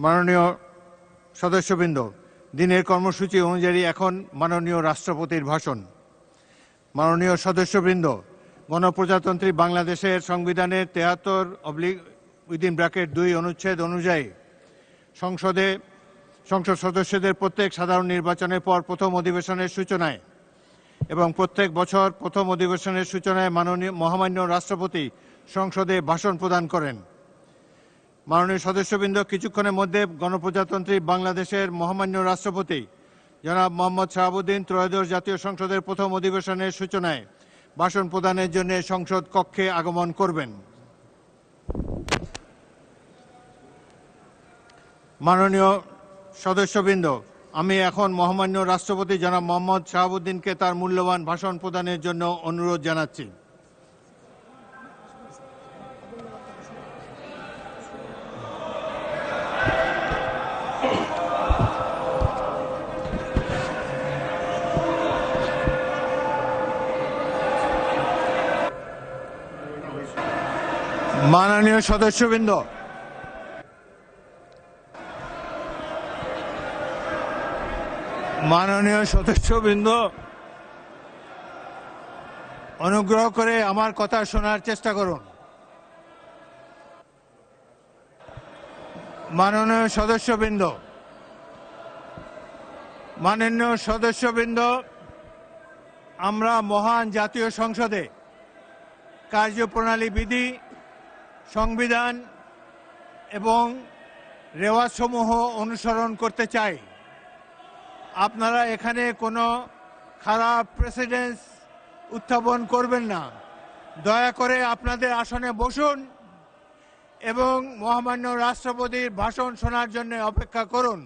মাননীয় সদস্যবৃন্দ, দিনের কর্মসূচি অনুযায়ী এখন মাননীয় রাষ্ট্রপতির ভাষণ। মাননীয় সদস্যবৃন্দ, গণপ্রজাতন্ত্রী বাংলাদেশের সংবিধানের 73/2 অনুচ্ছেদ অনুযায়ী সংসদ সদস্যদের প্রত্যেক সাধারণ নির্বাচনের পর প্রথম অধিবেশনের সূচনায় এবং প্রত্যেক বছর প্রথম অধিবেশনের সূচনায় মহামান্য রাষ্ট্রপতি সংসদে ভাষণ প্রদান করেন। মাননীয় সদস্যবৃন্দ, কিছুক্ষণের মধ্যে গণপ্রজাতন্ত্রী বাংলাদেশের মহামান্য রাষ্ট্রপতি জনাব মোহাম্মদ শাহাবুদ্দিন ত্রয়োদশ জাতীয় সংসদের প্রথম অধিবেশনের সূচনায় ভাষণ প্রদানের জন্য সংসদ কক্ষে আগমন করবেন। মাননীয় সদস্যবৃন্দ, আমি এখন মহামান্য রাষ্ট্রপতি জনাব মোহাম্মদ শাহাবুদ্দিনকে তার মূল্যবান ভাষণ প্রদানের জন্য অনুরোধ জানাচ্ছি। মাননীয় সদস্যবৃন্দ, অনুগ্রহ করে আমার কথা শোনার চেষ্টা করুন। মাননীয় সদস্যবৃন্দ, আমরা মহান জাতীয় সংসদে কার্যপ্রণালী বিধি, সংবিধান এবং রেওয়াজসমূহ অনুসরণ করতে চাই। আপনারা এখানে কোনো খারাপ প্রেসিডেন্স উত্থাপন করবেন না। দয়া করে আপনাদের আসনে বসুন এবং মহামান্য রাষ্ট্রপতির ভাষণ শোনার জন্য অপেক্ষা করুন।